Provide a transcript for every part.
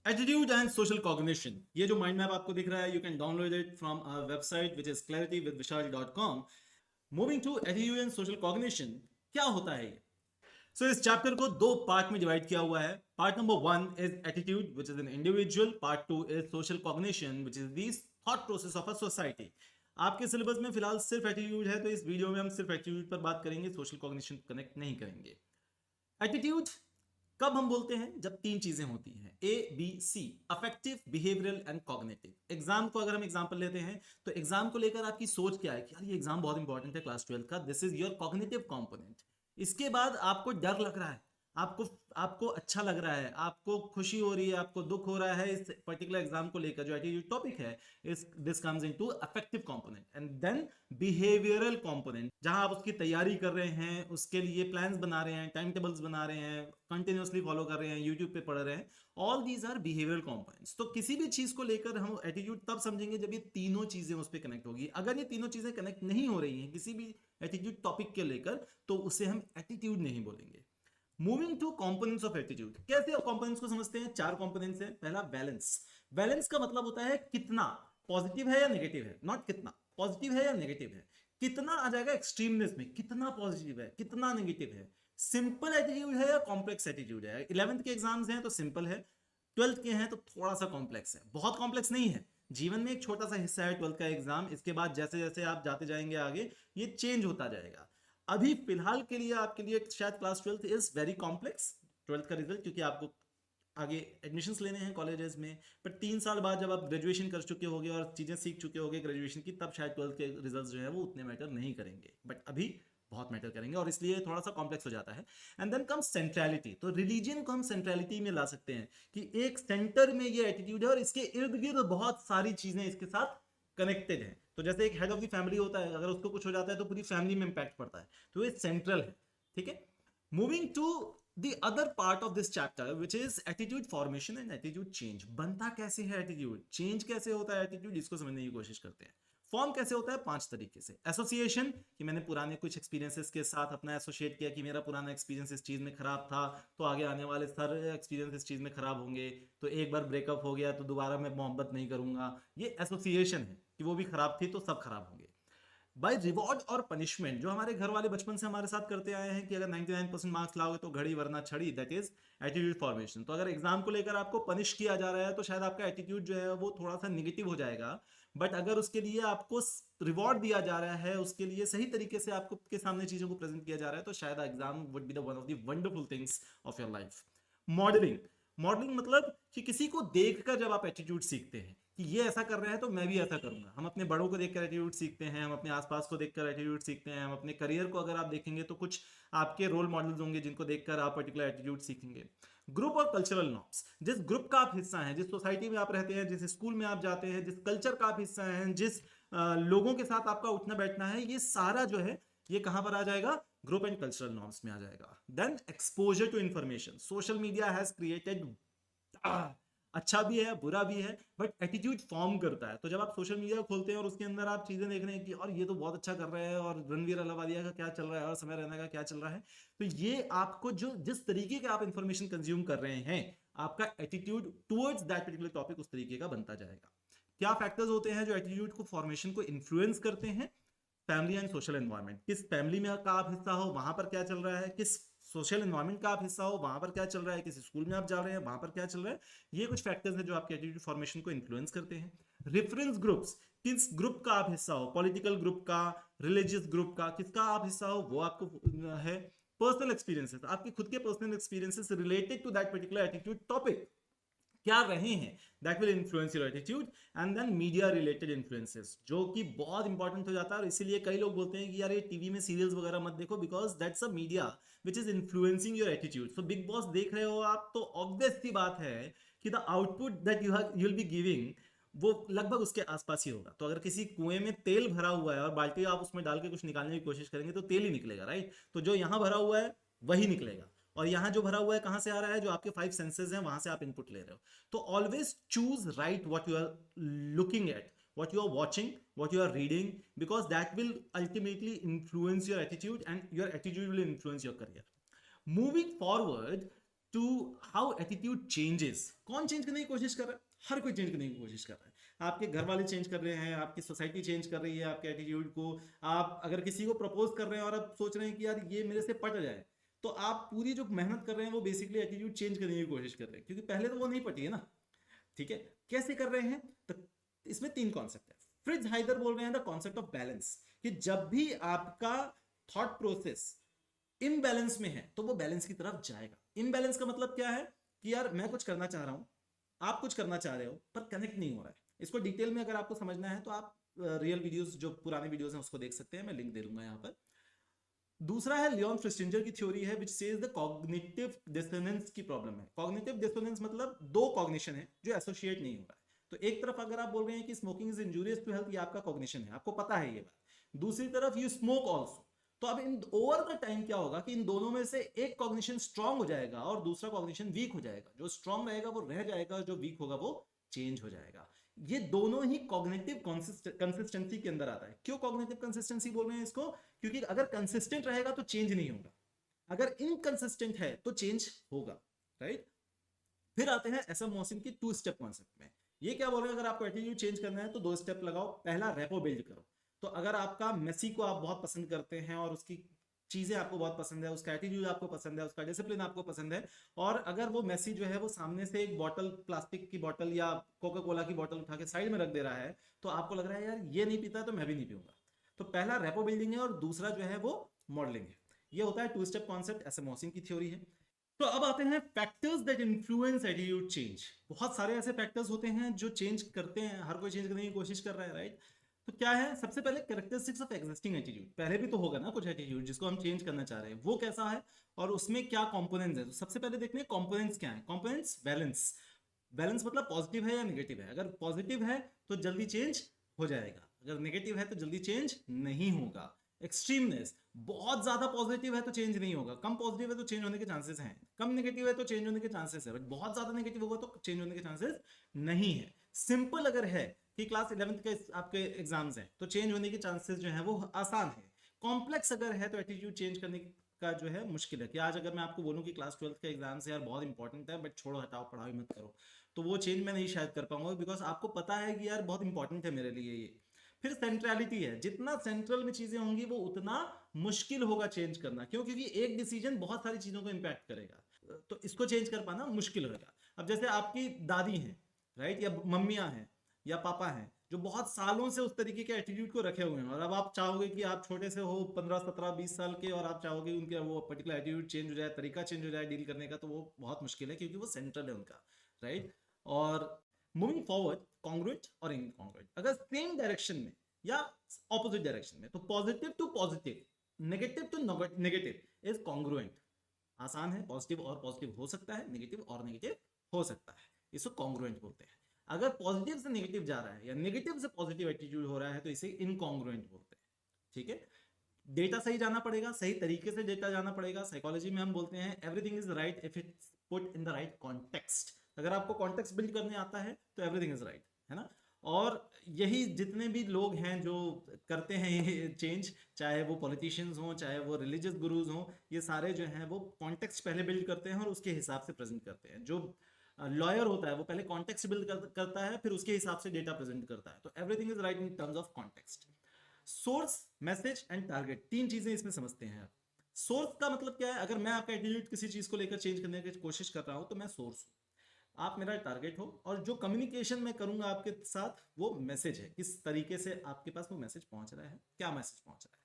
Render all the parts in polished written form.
Attitude and social cognition, ये जो mind map आपको दिख रहा है, you can download it from our website which is claritywithvishal.com. Moving to attitude and social cognition, क्या होता है ये? सो इस चैप्टर को दो पार्ट में डिवाइड किया हुआ है. Part number 1 is attitude which is an individual. Part 2 is social cognition which is this thought process of a society. आपके सिलेबस में फिलहाल सिर्फ एटीट्यूड है, तो इस वीडियो में हम सिर्फ एटीट्यूड पर बात करेंगे, सोशल कॉग्निशन कनेक्ट नहीं करेंगे. एटीट्यूड कब हम बोलते हैं? जब तीन चीजें होती हैं, ABC: affective, behavioural and cognitive. Exam को अगर हम एग्जांपल लेते हैं, तो एग्जाम को लेकर आपकी सोच क्या है कि यार ये एग्जाम बहुत इंपॉर्टेंट है क्लास 12 का, this is your cognitive component. इसके बाद आपको डर लग रहा है, आपको आपको अच्छा लग रहा है, आपको खुशी हो रही है, आपको दुख हो रहा है इस पर्टिकुलर एग्जाम को लेकर, जो एटीट्यूड टॉपिक है, इस this comes into affective component. And then behavioural component, जहां आप उसकी तैयारी कर रहे हैं, उसके लिए प्लान्स बना रहे हैं, टाइम टेबल्स बना रहे हैं, कंटिन्यूअसली फॉलो कर रहे हैं, यूट्यूब पे पढ़ रहे हैं. All these are behavioural components. तो किसी भी चीज को लेकर हम एटीट्यूड तब समझेंगे जब ये तीनों चीजें उस पर कनेक्ट होगी. अगर ये तीनों चीजें कनेक्ट नहीं हो रही हैं किसी भी एटीट्यूड टॉपिक के लेकर, तो उसे हम एटीट्यूड नहीं बोलेंगे. Moving two components of attitude. कैसे कंपोनेंट्स को समझते हैं? चार कंपोनेंट्स हैं. पहला बैलेंस. बैलेंस का मतलब होता है कितना पॉजिटिव है या नेगेटिव है, नॉट कितना पॉजिटिव है या नेगेटिव है. कितना आ जाएगा एक्सट्रीमनेस में, कितना पॉजिटिव है कितना नेगेटिव है. सिंपल एटीट्यूड है या कॉम्प्लेक्स एटीट्यूड है. 11th के एग्जाम्स हैं तो सिंपल है, 12th के हैं तो थोड़ा सा कॉम्प्लेक्स है. बहुत कॉम्प्लेक्स नहीं है, जीवन में एक छोटा सा हिस्सा है 12th का एग्जाम. इसके बाद जैसे जैसे आप जाते जाएंगे आगे, ये चेंज होता जाएगा. अभी फिलहाल के लिए आपके लिए शायद class 12th is very complex, 12th का रिजल्ट, क्योंकि आपको आगे एडमिशंस लेने हैं कॉलेजेस में. पर 3 साल बाद जब आप ग्रेजुएशन कर चुके होगे और चीज़ें सीख चुके होगे ग्रेजुएशन की, तब शायद 12th के रिजल्ट जो है वो उतने मैटर नहीं करेंगे. बट अभी बहुत मैटर करेंगे और इसलिए थोड़ा सा कॉम्प्लेक्स हो जाता है. And then come centrality. तो रिलीजन को हम सेंट्रलिटी में ला सकते हैं कि एक सेंटर में ये एटीट्यूड है और इसके इर्द गिर्द बहुत सारी चीजें इसके साथ कनेक्टेड हैं. तो जैसे एक हेड ऑफ द फैमिली होता है, अगर उसको कुछ हो जाता है तो पूरी फैमिली में इंपैक्ट पड़ता है. तो ये सेंट्रल है. ठीक है. Moving to the other part of this chapter which is attitude formation and attitude change. बनता कैसे है एटीट्यूड, चेंज कैसे होता है एटीट्यूड, इसको समझने की कोशिश करते हैं. फॉर्म कैसे होता है? 5 तरीके से. एसोसिएशन, कि मैंने पुराने कुछ एक्सपीरियंसेस के साथ अपना एसोसिएट किया कि मेरा पुराना एक्सपीरियंस इस चीज में खराब था, तो आगे आने वाले सारे एक्सपीरियंस इस चीज में खराब होंगे, तो एक बार ब्रेकअप हो गया तो दोबारा मैं मोहब्बत नहीं करूंगा. ये एसोसिएशन है कि वो भी खराब थी तो सब खराब होंगे. बाय रिवॉर्ड और पनिशमेंट, जो हमारे घर वाले बचपन से हमारे साथ करते आए हैं कि अगर 99% मार्क्स लाओगे तो घड़ी वरना छड़ी, दैट इज एटीट्यूड फॉर्मेशन. तो अगर एग्जाम को लेकर आपको पनिश किया जा रहा है तो शायद आपका एटीट्यूड जो है वो थोड़ा सा निगेटिव हो जाएगा. बट अगर उसके लिए आपको रिवॉर्ड दिया जा रहा है, उसके लिए सही तरीके से आपको के सामने चीजों को प्रेजेंट किया जा रहा है, तो शायद exam would be the one of the wonderful things of your life. Modelling. Modelling मतलब कि किसी को देखकर जब आप एटीट्यूड सीखते हैं कि ये ऐसा कर रहे हैं तो मैं भी ऐसा करूंगा. हम अपने बड़ों को देखकर एटीट्यूड सीखते हैं, हम अपने आसपास को देखकर एटीट्यूड सीखते हैं, हम अपने करियर को अगर आप देखेंगे तो कुछ आपके रोल मॉडल्स होंगे जिनको देखकर आप पर्टिकुलर एटीट्यूड सीखेंगे. ग्रुप और कल्चरल नॉर्म्स. जिस ग्रुप का आप हिस्सा हैं, जिस सोसाइटी में आप रहते हैं, जिस स्कूल में आप जाते हैं, जिस कल्चर का आप हिस्सा हैं, जिस लोगों के साथ आपका उठना बैठना है, ये सारा जो है ये कहां पर आ जाएगा? ग्रुप एंड कल्चरल नॉर्म्स में आ जाएगा. Then exposure to information. Social media has created, अच्छा भी है बुरा भी है, बट एटीट्यूड फॉर्म करता है. तो जब आप सोशल मीडिया खोलते हैं और उसके अंदर आप चीजें देख रहे हैं कि और ये तो बहुत अच्छा कर रहे हैं, और रणवीर अहलावालिया का क्या चल रहा है, और समय रैना का क्या चल रहा है, तो ये आपको जो जिस तरीके का आप इंफॉर्मेशन कंज्यूम कर रहे हैं, आपका attitude towards that particular topic उस तरीके का बनता जाएगा. क्या फैक्टर्स होते हैं जो एटीट्यूड को फॉर्मेशन को इन्फ्लुएंस करते हैं? Family and social environment. किस फैमिली में का आप हिस्सा हो, वहां पर क्या चल रहा है. किस सोशल एनवायरनमेंट का आप हिस्सा हो, वहां पर क्या चल रहा है. किस स्कूल में आप जा रहे हैं, वहां पर क्या चल रहा है. ये कुछ फैक्टर्स हैं जो आपके एटीट्यूड फॉर्मेशन को इन्फ्लुएंस करते हैं. Reference groups. किस ग्रुप का आप हिस्सा हो, पॉलिटिकल ग्रुप का, रिलीजियस ग्रुप का, किसका आप हिस्सा हो वो आपको है. पर्सनल एक्सपीरियंसेस, आपके खुद के personal experiences related to that particular attitude topic क्या रहे हैं, that will influence your attitude. And then media related influences, जो कि बहुत इंपॉर्टेंट हो जाता है, और इसीलिए कई लोग बोलते हैं कि यार ये टीवी में सीरियल्स वगैरह मत देखो, because that's a media which is influencing your attitude. So big boss देख रहे हो आप, तो ऑब्वियस सी बात है कि the output that you will be giving वो लगभग उसके आसपास ही होगा. तो अगर किसी कुएं में तेल भरा हुआ है और बाल्टी आप उसमें डाल के कुछ निकालने की कोशिश करेंगे तो तेल ही निकलेगा, राइट. तो जो यहाँ भरा हुआ है वही निकलेगा, और यहाँ जो भरा हुआ है कहां से आ रहा है? जो आपके 5 सेंसेस हैं वहां से आप इनपुट ले रहे हो. तो always choose right what you are looking at, what you are watching, what you are reading, because that will ultimately influence your attitude and your attitude will influence your career. Moving forward, to how attitude changes. कौन change करने की कोशिश कर रहा है? हर कोई change करने की कोशिश कर रहा है। आपके घर वाले चेंज कर रहे हैं, आपकी सोसाइटी चेंज कर रही है आपके एटीट्यूड को। आप अगर किसी को प्रपोज कर रहे हैं और आप सोच रहे हैं कि यार ये मेरे से पट जाए, तो आप पूरी जो मेहनत कर रहे हैं वो बेसिकली एटीट्यूड चेंज करने की कोशिश कर रहे हैं, क्योंकि पहले तो वो नहीं पटी है ना। ठीक है, कैसे कर रहे हैं? तो इसमें तीन कॉन्सेप्ट है। फ्रिट्ज हाइडर बोल रहे हैं द कॉन्सेप्ट ऑफ बैलेंस, कि जब भी आपका थॉट प्रोसेस इनबैलेंस में है तो वो बैलेंस की तरफ जाएगा। इनबैलेंस का मतलब क्या है? कि यार मैं कुछ करना चाह रहा हूं, आप कुछ करना चाह रहे हो, पर कनेक्ट नहीं हो रहा है। इसको डिटेल में अगर आपको समझना है तो आप रियल वीडियोस, जो पुराने वीडियोस हैं उसको देख सकते हैं, मैं लिंक दे दूंगा यहाँ पर। दूसरा है लियोन फ्रिस्टिंजर की थ्योरी है, which says the cognitive dissonance की प्रॉब्लम है। कॉग्निटिव डिसोनेंस मतलब दो कॉग्निशन है जो एसोसिएट नहीं हो रहा है। तो एक तरफ अगर आप बोल रहे हैं कि smoking is injurious to health, ये आपका कॉग्निशन है, आपको पता है ये बात। दूसरी तरफ यू स्मोक ऑल्सो। तो अब इन ओवर द टाइम क्या होगा कि इन दोनों में से एक कॉग्निशन स्ट्रांग हो जाएगा और दूसरा कॉग्निशन वीक हो जाएगा। जो स्ट्रांग रहेगा वो रह जाएगा, जो वीक होगा वो चेंज हो जाएगा। ये दोनों ही कॉग्निटिव कंसिस्टेंसी के अंदर आता है। क्यों कॉग्निटिव कंसिस्टेंसी बोल रहे हैं इसको? क्योंकि अगर कंसिस्टेंट रहेगा तो चेंज नहीं होगा, अगर इनकंसिस्टेंट है तो चेंज होगा, राइट। फिर आते हैं एसएम मोहसिन की टू स्टेप कॉन्सेप्ट में। ये क्या बोल रहे हैं? अगर आपको एटीट्यूड चेंज करना है तो दो स्टेप लगाओ। पहला, रेपो बिल्ड करो। तो अगर आपका मेसी को आप बहुत पसंद करते हैं और उसकी चीजें आपको बहुत पसंद है, उसका एटीट्यूड आपको पसंद है, उसका डिसिप्लिन आपको पसंद है, और अगर वो मेसी जो है वो सामने से एक बॉटल, प्लास्टिक की बॉटल या कोका कोला की बॉटल उठा के साइड में रख दे रहा है, तो आपको लग रहा है यार ये नहीं पीता तो मैं भी नहीं पीऊंगा। तो पहला रेपो बिल्डिंग है और दूसरा जो है वो मॉडलिंग है। ये होता है two step concept, SM Mohsin की थ्योरी है। तो अब आते हैं factors that influence attitude change. बहुत सारे ऐसे फैक्टर्स होते हैं जो चेंज करते हैं, हर कोई चेंज करने की कोशिश कर रहा है, राइट। तो क्या है? सबसे पहले कैरेक्टरिस्टिक्स ऑफ एग्जिस्टिंग एटीट्यूड। पहले भी तो होगा ना कुछ एटीट्यूड जिसको हम चेंज करना चाह रहे हैं, वो कैसा है और उसमें क्या कंपोनेंट्स है। तो सबसे पहले देखते हैं कंपोनेंट्स क्या है। Components, balance. बैलेंस मतलब पॉजिटिव है या नेगेटिव है। अगर पॉजिटिव है तो जल्दी चेंज हो जाएगा, अगर नेगेटिव है तो जल्दी चेंज नहीं होगा। एक्सट्रीमनेस, बहुत ज्यादा पॉजिटिव है तो चेंज नहीं होगा, कम पॉजिटिव है तो चेंज होने के चांसेस हैं, कम नेगेटिव है तो चेंज होने के चांसेस है, बट बहुत ज्यादा नेगेटिव होगा तो चेंज होने के चांसेस नहीं है। सिंपल अगर है कि क्लास 11th के आपके एग्जाम्स हैं तो चेंज होने के चांसेस जो है वो आसान है। कॉम्प्लेक्स अगर है तो एटीट्यूड चेंज करने का जो है मुश्किल है। कि आज अगर मैं आपको बोलूं कि क्लास 12th का एग्जाम से यार बहुत इंपॉर्टेंट है, बट छोड़ो हटाओ पढ़ाई मत करो, तो वो चेंज मैं नहीं शायद कर पाऊंगा, बिकॉज आपको पता है कि यार बहुत इंपॉर्टेंट है मेरे लिए ये। फिर सेंट्रलिटी है, जितना सेंट्रल में चीजें होंगी वो उतना मुश्किल होगा चेंज करना। क्यों? क्योंकि एक डिसीजन बहुत सारी चीजों को इंपैक्ट करेगा, तो इसको चेंज कर पाना मुश्किल होगा। अब जैसे आपकी दादी हैं, राइट, या मम्मियां हैं या पापा हैं, जो बहुत सालों से उस तरीके के एटीट्यूड को रखे हुए हैं, और अब आप चाहोगे कि आप छोटे से हो 15 17 20 साल के और आप चाहोगे उनके वो पर्टिकुलर एटीट्यूड चेंज हो जाए, तरीका चेंज हो जाए डील करने का, तो वो बहुत मुश्किल है क्योंकि वो सेंट्रल है उनका, राइट। और मूविंग फॉरवर्ड, कॉन्ग्रुएंट और इनकॉन्ग्रुएंट, अगर सेम डायरेक्शन में या ऑपोजिट डायरेक्शन में, तो positive to positive, negative to negative is congruent. आसान है, पॉजिटिव और पॉजिटिव हो सकता है, नेगेटिव और नेगेटिव हो सकता है, इसको कॉन्ग्रुएंट बोलते हैं। अगर पॉजिटिव से नेगेटिव जा रहा है या नेगेटिव से पॉजिटिव एटीट्यूड हो रहा है तो इसे इनकॉन्ग्रुएंट बोलते हैं। ठीक है, डेटा सही जाना पड़ेगा, सही तरीके से डेटा जाना पड़ेगा। साइकोलॉजी में हम बोलते हैं everything is right if it's put in the right context. अगर आपको कॉन्टेक्स्ट बिल्ड करने आता है तो एवरीथिंग इज राइट, है ना। और यही जितने भी लोग हैं जो करते हैं ये चेंज, चाहे वो पॉलिटिशियंस हों, चाहे वो रिलीजियस गुरुज हों, ये सारे जो हैं वो कॉन्टेक्स्ट पहले बिल्ड करते हैं और उसके हिसाब से प्रेजेंट करते हैं। जो लॉयर होता है वो पहले कॉन्टेक्स्ट बिल्ड करता है, फिर उसके हिसाब से डेटा प्रेजेंट करता है। तो everything is right in terms of context. Source, message and target, तीन चीजें इसमें समझते हैं आप। सोर्स का मतलब क्या है? अगर मैं आपका एटीट्यूड किसी चीज को लेकर चेंज करने की कोशिश कर रहा हूं तो मैं सोर्स हूं, आप मेरा टारगेट हो, और जो कम्युनिकेशन मैं करूंगा आपके साथ वो मैसेज है, किस तरीके से आपके पास वो मैसेज पहुंच रहा है, क्या मैसेज पहुंच रहा है।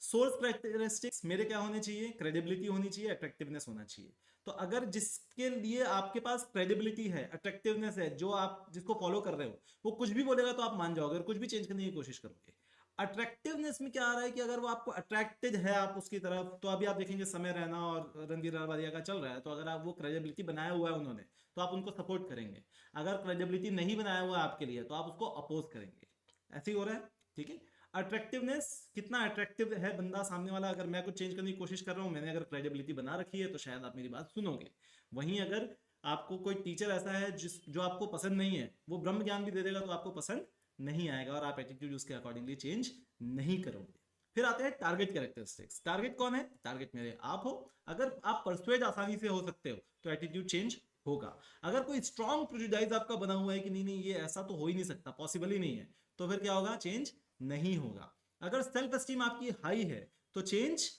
सोर्स कैरेक्टरिस्टिक्स मेरे क्या होने चाहिए? क्रेडिबिलिटी होनी चाहिए, अट्रैक्टिवनेस होना चाहिए। तो अगर जिसके लिए आपके पास क्रेडिबिलिटी है, अट्रैक्टिवनेस है, जो आप जिसको फॉलो कर रहे हो, वो कुछ भी बोलेगा तो आप मान जाओगे और कुछ भी चेंज करने की कोशिश करोगे। अट्रैक्टिवनेस में क्या आ रहा है कि अगर वो आपको अट्रैक्टेड है आप उसकी तरफ, तो अभी आप देखेंगे समय रैना और रणधीर रावलिया का चल रहा है, तो अगर आप वो क्रेडिबिलिटी बनाया हुआ है उन्होंने तो आप उनको सपोर्ट करेंगे। अगर क्रेडिबिलिटी नहीं बनाया हुआ है आपके लिए तो आप उसको अपोज करेंगे। ऐसे ही हो रहा है, ठीक है। अट्रैक्टिवनेस, कितना अट्रैक्टिव है बंदा सामने वाला। अगर मैं कुछ चेंज करने की कोशिश कर रहा हूँ, मैंने अगर क्रेडिबिलिटी बना रखी है तो शायद आप मेरी बात सुनोगे। वहीं अगर आपको कोई टीचर ऐसा है जो आपको पसंद नहीं है, वो ब्रह्म ज्ञान भी दे देगा तो आपको पसंद नहीं आएगा और आप एटीट्यूड उसके अकॉर्डिंगली चेंज नहीं करोगे। फिर आते हैं टारगेट कैरेक्टरिस्टिक्स। टारगेट कौन है? टारगेट मेरे आप हो। अगर आप परसुएड आसानी से हो सकते हो तो एटीट्यूड चेंज होगा। अगर कोई स्ट्रॉन्ग प्रेजुडाइज आपका बना हुआ है कि नहीं नहीं ये ऐसा तो हो ही नहीं सकता, पॉसिबल ही नहीं है, तो फिर क्या होगा? चेंज नहीं होगा। अगर सेल्फ एस्टीम आपकी हाई है तो चेंज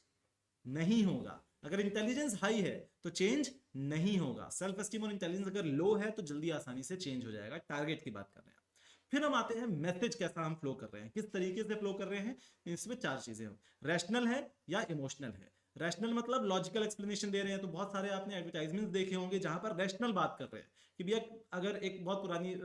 नहीं होगा। अगर इंटेलिजेंस हाई है तो चेंज नहीं होगा। सेल्फ एस्टीम और इंटेलिजेंस अगर लो है तो जल्दी आसानी से चेंज हो जाएगा। टारगेट की बात कर रहे हैं। फिर हम आते हैं मैसेज कैसा हम फ्लो कर रहे हैं, किस तरीके से फ्लो कर रहे हैं। इसमें चार चीजें हैं, रैशनल है या इमोशनल है। रैशनल मतलब लॉजिकल एक्सप्लेनेशन दे रहे हैं, तो बहुत सारे आपने एडवर्टाइजमेंट्स देखे होंगे जहां पर रैशनल बात कर रहे हैं कि भैया अगर एक बहुत पुरानी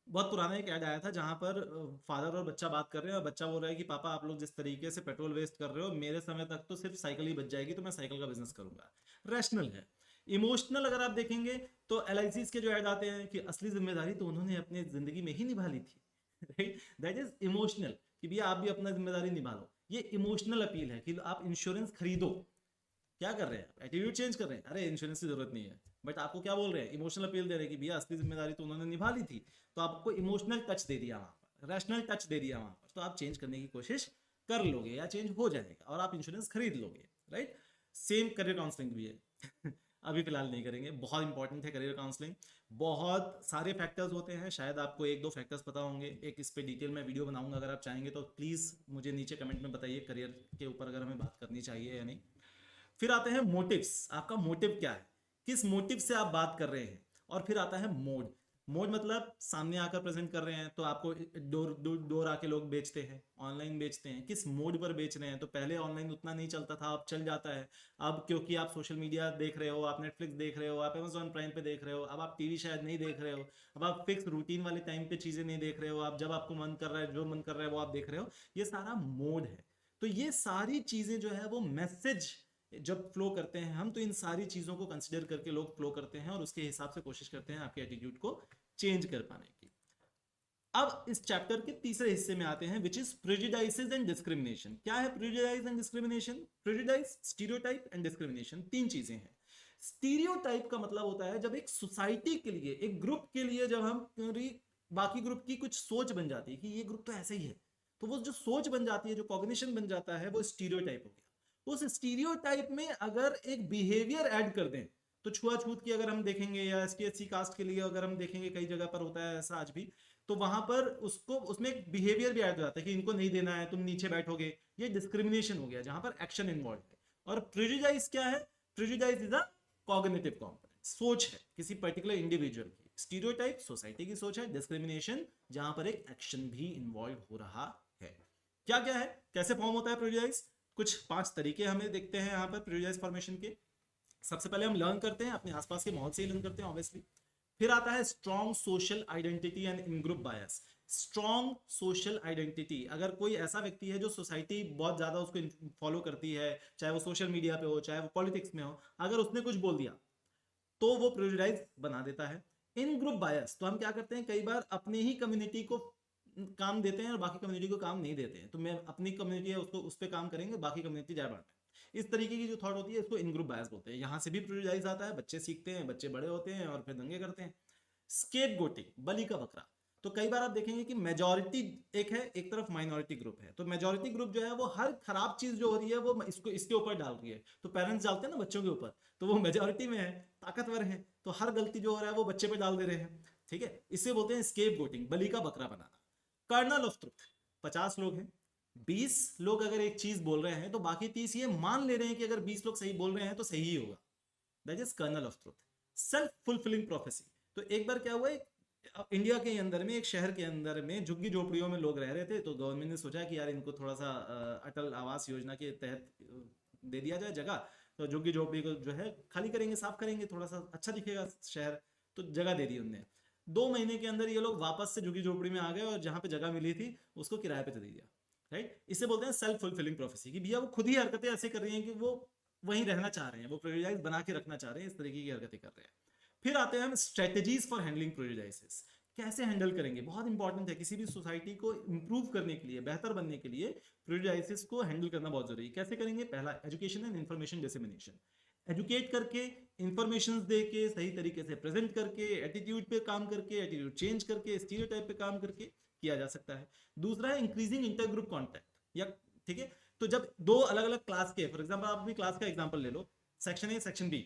बहुत पुराना एक ऐड आया था जहां पर फादर और बच्चा बात कर रहे हैं और बच्चा बोल रहा है कि पापा आप लोग जिस तरीके से पेट्रोल वेस्ट कर रहे हो मेरे समय तक तो सिर्फ साइकिल ही बच जाएगी, तो मैं साइकिल का बिजनेस करूंगा। रैशनल है। इमोशनल अगर आप देखेंगे तो एल के जो ऐड आते हैं कि असली जिम्मेदारी तो उन्होंने अपनी जिंदगी में ही निभा ली थी, राइट, दैट इज इमोशनल कि भैया आप भी अपना जिम्मेदारी निभा लो। ये इमोशनल अपील है कि आप इंश्योरेंस खरीदो। क्या कर रहे हैं? एटीट्यूड चेंज कर रहे हैं, अरे इंश्योरेंस की जरूरत नहीं है, बट आपको क्या बोल रहे हैं? इमोशनल अपील दे रहे हैं कि भैया असली जिम्मेदारी तो उन्होंने निभा ली थी, तो आपको इमोशनल टच दे दिया वहां पर, रैशनल टच दे दिया वहां पर, तो आप चेंज करने की कोशिश कर लोगे या चेंज हो जाएगा और आप इंश्योरेंस खरीद लोगे, राइट। सेम करियर काउंसलिंग भी है अभी फिलहाल नहीं करेंगे, बहुत इंपॉर्टेंट है करियर काउंसलिंग। बहुत सारे फैक्टर्स होते हैं, शायद आपको एक दो फैक्टर्स पता होंगे, एक इस पे डिटेल में वीडियो बनाऊंगा, अगर आप चाहेंगे तो प्लीज मुझे नीचे कमेंट में बताइए करियर के ऊपर अगर हमें बात करनी चाहिए या नहीं। फिर आते हैं मोटिव्स, आपका मोटिव क्या है, किस मोटिव से आप बात कर रहे हैं। और फिर आता है मोड। मोड मतलब सामने आकर प्रेजेंट कर रहे हैं तो आपको डोर डोर डोर आके लोग बेचते हैं, ऑनलाइन बेचते हैं, किस मोड पर बेच रहे हैं। तो पहले ऑनलाइन उतना नहीं चलता था, अब चल जाता है। अब क्योंकि आप सोशल मीडिया देख रहे हो, आप नेटफ्लिक्स देख रहे हो, आप अमेजॉन प्राइम पे देख रहे हो, अब आप टीवी शायद नहीं देख रहे हो, अब आप फिक्स रूटीन वाले टाइम पे चीजें नहीं देख रहे हो, आप जब आपको मन कर रहा है, जो मन कर रहा है वो आप देख रहे हो। ये सारा मोड है। तो ये सारी चीजें जो है वो मैसेज जब फ्लो करते हैं हम, तो इन सारी चीजों को कंसिडर करके लोग फ्लो करते हैं और उसके हिसाब से कोशिश करते हैं आपके एटीट्यूड को चेंज कर पाने की। अब इस चैप्टर के तीसरे हिस्से में आते हैं, विच इज प्रेजुडाइसेस एंड डिस्क्रिमिनेशन। क्या है prejudice and discrimination? Prejudice, stereotype and discrimination, तीन चीजें हैं। स्टीरियोटाइप का मतलब होता है जब एक सोसाइटी के लिए, एक ग्रुप के लिए, जब हम बाकी ग्रुप की कुछ सोच बन जाती है कि ये ग्रुप तो ऐसा ही है, तो वो जो सोच बन जाती है, जो कॉग्निशन बन जाता है, वो स्टीरियोटाइप हो गया। उस स्टीरियोटाइप में अगर एक बिहेवियर ऐड कर दें, तो छुआछूत की अगर हम देखेंगे या एसटी कास्ट के लिए अगर हम देखेंगे, कई जगह पर होता है ऐसा आज भी, तो वहां पर उसको उसमें एक बिहेवियर भी ऐड हो जाता है कि इनको नहीं देना है, तुम नीचे बैठोगे। ये डिस्क्रिमिनेशन हो गया जहां पर एक्शन इन्वॉल्व है। और प्रेजुडाइज क्या है? Prejudice is a cognitive component, सोच है किसी पर्टिकुलर इंडिविजुअल की। स्टीरियोटाइप सोसाइटी की सोच है। डिस्क्रिमिनेशन जहां पर एक एक्शन भी इन्वॉल्व हो रहा है। क्या क्या है, कैसे फॉर्म होता है प्रेजुडाइज? कुछ 5 तरीके हमें देखते हैं यहाँ पर प्रेजुडाइज फॉर्मेशन के। सबसे पहले हम लर्न करते हैं, अपने आसपास के माहौल से ही लर्न करते हैं ऑब्वियसली। फिर आता है strong social identity and in group bias. Strong social identity, अगर कोई ऐसा व्यक्ति है जो सोसाइटी बहुत ज्यादा उसको फॉलो करती है, चाहे वो सोशल मीडिया पे हो, चाहे वो पॉलिटिक्स में हो, अगर उसने कुछ बोल दिया तो वो प्रेजुडाइज बना देता है। इन ग्रुप बायस, तो हम क्या करते हैं, कई बार अपने ही कम्युनिटी को काम देते हैं और बाकी कम्युनिटी को काम नहीं देते हैं। तो मैं अपनी कम्युनिटी है उसको उस पर काम करेंगे, बाकी कम्युनिटी जाए बांटे। इस तरीके की जो थॉट होती है इसको इन ग्रुप बायस बोलते हैं। यहाँ से भी प्रेजुडाइज आता है, बच्चे सीखते हैं, बच्चे बड़े होते हैं और फिर दंगे करते हैं। स्केप गोटिंग, बलि का बकरा। तो कई बार आप देखेंगे कि मेजोरिटी एक है, एक तरफ माइनॉरिटी ग्रुप है। तो मेजोरिटी ग्रुप जो है वो हर खराब चीज जो हो रही है वो इसको इसके ऊपर डाल रही है। तो पेरेंट्स डालते हैं ना बच्चों के ऊपर, तो वो मेजोरिटी में है, ताकतवर है, तो हर गलती जो हो रहा है वो बच्चे पे डाल दे रहे हैं। ठीक है, इसे बोलते हैं स्केप गोटिंग, बलि का बकरा बनाना। कर्नल ऑफ ट्रुथ, 50 लोग हैं, 20 लोग अगर एक चीज बोल रहे हैं तो बाकी 30 ये मान ले रहे हैं कि अगर 20 लोग सही बोल रहे हैं तो सही ही होगा। That is kernel of truth. Self fulfilling prophecy, तो एक बार क्या हुआ, इंडिया के अंदर में एक शहर के अंदर में झुग्गी झोपड़ियों में लोग रह रहे थे, तो गवर्नमेंट ने सोचा कि यार इनको थोड़ा सा अटल आवास योजना के तहत दे दिया जाए जगह। तो झुग्गी झोपड़ी को जो है खाली करेंगे, साफ करेंगे, थोड़ा सा अच्छा दिखेगा शहर, तो जगह दे दी उनने। 2 महीने के अंदर ये लोग वापस से झुग्गी झोपड़ी में आ गए और जहां पे जगह मिली थी उसको किराए पे दे दिया। राइट, इसे बोलते हैं सेल्फ फुलफिलिंग प्रोफेसी, कि भैया वो खुद ही हरकतें ऐसे कर रही हैं कि वो वहीं रहना चाह रहे हैं, वो प्रेजुडाइज बना के रखना चाह रहे हैं, इस तरीके की हरकतें कर रहे हैं। फिर आते हैं हम स्ट्रेटेजीज फॉर हैंडलिंग प्रेजुडाइसेस, कैसे हैंडल करेंगे। बहुत इंपॉर्टेंट है, किसी भी सोसाइटी को इंप्रूव करने के लिए, बेहतर बनने के लिए प्रेजुडाइसेस को हैंडल करना बहुत जरूरी है। कैसे करेंगे? पहला, education and information dissemination. Educate करके, इंफॉर्मेशन दे के, सही तरीके से प्रेजेंट करके, एटीट्यूड पे काम करके, एटीट्यूड चेंज करके, स्टीरियोटाइप पे काम करके किया जा सकता है। दूसरा है इंक्रीजिंग इंटरग्रुप कॉन्टैक्ट, या ठीक है, तो जब दो अलग अलग क्लास के, फॉर एग्जांपल आप अपनी क्लास का एग्जांपल ले लो, सेक्शन ए सेक्शन बी,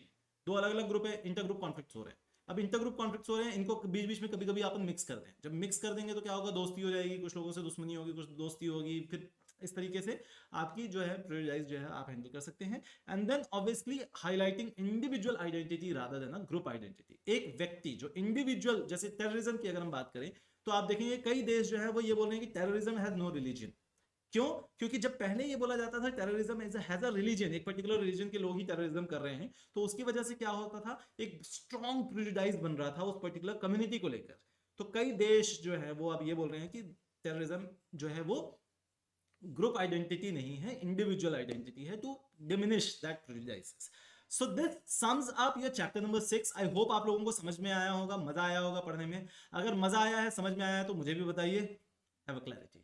दो अलग अलग ग्रुप है, इंटरग्रुप कॉन्फ्लिक्ट्स हो रहे हैं। अब इंटरग्रुप कॉन्फ्लिक्ट्स हो रहे हैं, इनको बीच बीच में कभी कभी अपन मिक्स कर दें, जब मिक्स कर देंगे तो क्या होगा, दोस्ती हो जाएगी, कुछ लोगों से दुश्मनी होगी, कुछ दोस्ती होगी, फिर इस तरीके से आपकी जो है प्रेजुडिस जो है आप हैंडल कर सकते हैं। And then obviously highlighting individual identity rather than a group identity. एक व्यक्ति जो इंडिविजुअल, जैसे टेररिज्म की अगर हम बात करें तो आप देखेंगे कई देश जो है वो ये बोल रहे हैं कि टेररिज्म हैज नो रिलीजन। क्यों? क्योंकि जब पहले ये बोला जाता था टेररिज्म हैज अ रिलीजन, एक पर्टिकुलर रिलीजन के लोग ही टेररिज्म कर रहे हैं, तो उसकी वजह से क्या होता था, एक स्ट्रॉन्ग प्रेजुडिस बन रहा था उस पर्टिकुलर कम्युनिटी को लेकर। तो कई देश जो है वो अब ये बोल रहे हैं कि टेररिज्म जो है वो ग्रुप आइडेंटिटी नहीं है, इंडिविजुअल आइडेंटिटी है, to diminish that prejudice. So this sums up your chapter number 6। I hope आप लोगों को समझ में आया होगा, मजा आया होगा पढ़ने में। अगर मजा आया है, समझ में आया है तो मुझे भी बताइए। Have a clarity.